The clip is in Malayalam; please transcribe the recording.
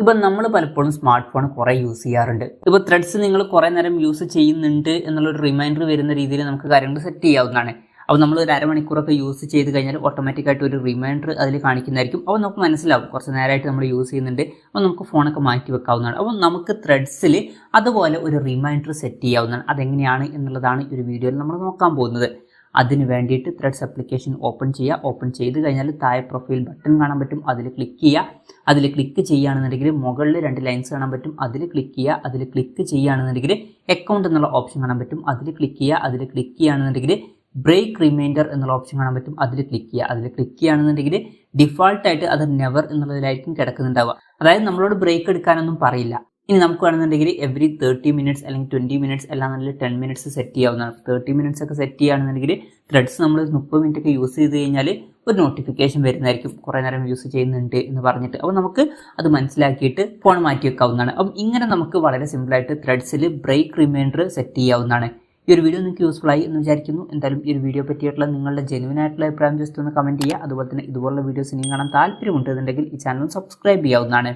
ഇപ്പം നമ്മൾ പലപ്പോഴും സ്മാർട്ട് ഫോൺ കുറേ യൂസ് ചെയ്യാറുണ്ട്. ഇപ്പോൾ ത്രെഡ്സ് നിങ്ങൾ കുറേ നേരം യൂസ് ചെയ്യുന്നുണ്ട് എന്നുള്ളൊരു റിമൈൻഡർ വരുന്ന രീതിയിൽ നമുക്ക് കാര്യങ്ങൾ സെറ്റ് ചെയ്യാവുന്നതാണ്. അപ്പോൾ നമ്മൾ ഒരു അരമണിക്കൂറൊക്കെ യൂസ് ചെയ്ത് കഴിഞ്ഞാൽ ഓട്ടോമാറ്റിക്കായിട്ട് ഒരു റിമൈൻഡർ അതിൽ കാണിക്കുന്നതായിരിക്കും. അപ്പോൾ നമുക്ക് മനസ്സിലാവും കുറച്ച് നേരമായിട്ട് നമ്മൾ യൂസ് ചെയ്യുന്നുണ്ട്, അപ്പോൾ നമുക്ക് ഫോണൊക്കെ മാറ്റി വെക്കാവുന്നതാണ്. അപ്പോൾ നമുക്ക് ത്രെഡ്സിൽ അതുപോലെ ഒരു റിമൈൻഡർ സെറ്റ് ചെയ്യാവുന്നതാണ്. അതെങ്ങനെയാണ് എന്നുള്ളതാണ് ഈ ഒരു വീഡിയോയിൽ നമ്മൾ നോക്കാൻ പോകുന്നത്. അതിന് വേണ്ടിയിട്ട് ത്രെഡ്സ് ആപ്ലിക്കേഷൻ ഓപ്പൺ ചെയ്യുക. ഓപ്പൺ ചെയ്ത് കഴിഞ്ഞാൽ താഴെ പ്രൊഫൈൽ ബട്ടൺ കാണാൻ പറ്റും, അതിൽ ക്ലിക്ക് ചെയ്യുക. അതിൽ ക്ലിക്ക് ചെയ്യുകയാണെന്നുണ്ടെങ്കിൽ മുകളിൽ 2 ലൈൻസ് കാണാൻ പറ്റും, അതിൽ ക്ലിക്ക് ചെയ്യുക. അതിൽ ക്ലിക്ക് ചെയ്യുകയാണെന്നുണ്ടെങ്കിൽ അക്കൗണ്ട് എന്നുള്ള ഓപ്ഷൻ കാണാൻ പറ്റും, അതിൽ ക്ലിക്ക് ചെയ്യുക. അതിൽ ക്ലിക്ക് ചെയ്യുകയാണെന്നുണ്ടെങ്കിൽ ബ്രേക്ക് റിമൈൻഡർ എന്നുള്ള ഓപ്ഷൻ കാണാൻ പറ്റും, അതിൽ ക്ലിക്ക് ചെയ്യുക. അതിൽ ക്ലിക്ക് ചെയ്യുകയാണെന്നുണ്ടെങ്കിൽ ഡിഫാൾട്ടായിട്ട് അത് നെവർ എന്നുള്ളതിലായിരിക്കും കിടക്കുന്നുണ്ടാവുക. അതായത് നമ്മളോട് ബ്രേക്ക് എടുക്കാനൊന്നും പറയില്ല. ഇനി നമുക്ക് വേണമെന്നുണ്ടെങ്കിൽ എവറി 30 മിനിറ്റ്സ് അല്ലെങ്കിൽ 20 മിനിറ്റ്സ് അല്ലാന്നുണ്ടെങ്കിൽ 10 മിനിറ്റ്സ് സെറ്റ് ചെയ്യാവുന്നതാണ്. 30 മിനിറ്റ്സ് ഒക്കെ സെറ്റ് ചെയ്യുകയാണെന്നുണ്ടെങ്കിൽ ത്രെഡ്സ് നമ്മൾ 30 മിനിറ്റ് ഒക്കെ യൂസ് ചെയ്ത് കഴിഞ്ഞാൽ ഒരു നോട്ടിഫിക്കേഷൻ വരുന്നതായിരിക്കും, കുറേ നേരം യൂസ് ചെയ്യുന്നുണ്ട് എന്ന് പറഞ്ഞിട്ട്. അപ്പോൾ നമുക്ക് അത് മനസ്സിലാക്കിയിട്ട് ഫോൺ മാറ്റി വെക്കാവുന്നതാണ്. അപ്പം ഇങ്ങനെ നമുക്ക് വളരെ സിമ്പിളായിട്ട് ത്രെഡ്സിൽ ബ്രേക്ക് റിമൈൻഡർ സെറ്റ് ചെയ്യാവുന്നതാണ്. ഈ ഒരു വീഡിയോ നിങ്ങൾക്ക് യൂസ്ഫുൾ ആയി എന്ന് വിചാരിക്കുന്നു. എന്തായാലും ഈ ഒരു വീഡിയോ പറ്റിയിട്ടുള്ള നിങ്ങളുടെ ജെന്യുവൻ ആയിട്ടുള്ള അഭിപ്രായം ജസ്റ്റ് ഒന്ന് കമൻറ്റ് ചെയ്യുക. അതുപോലെ തന്നെ ഇതുപോലുള്ള വീഡിയോസ് ഇനിയും കാണാൻ താല്പര്യമുണ്ടെന്നുണ്ടെങ്കിൽ ഈ ചാനൽ സബ്സ്ക്രൈബ് ചെയ്യാവുന്നതാണ്.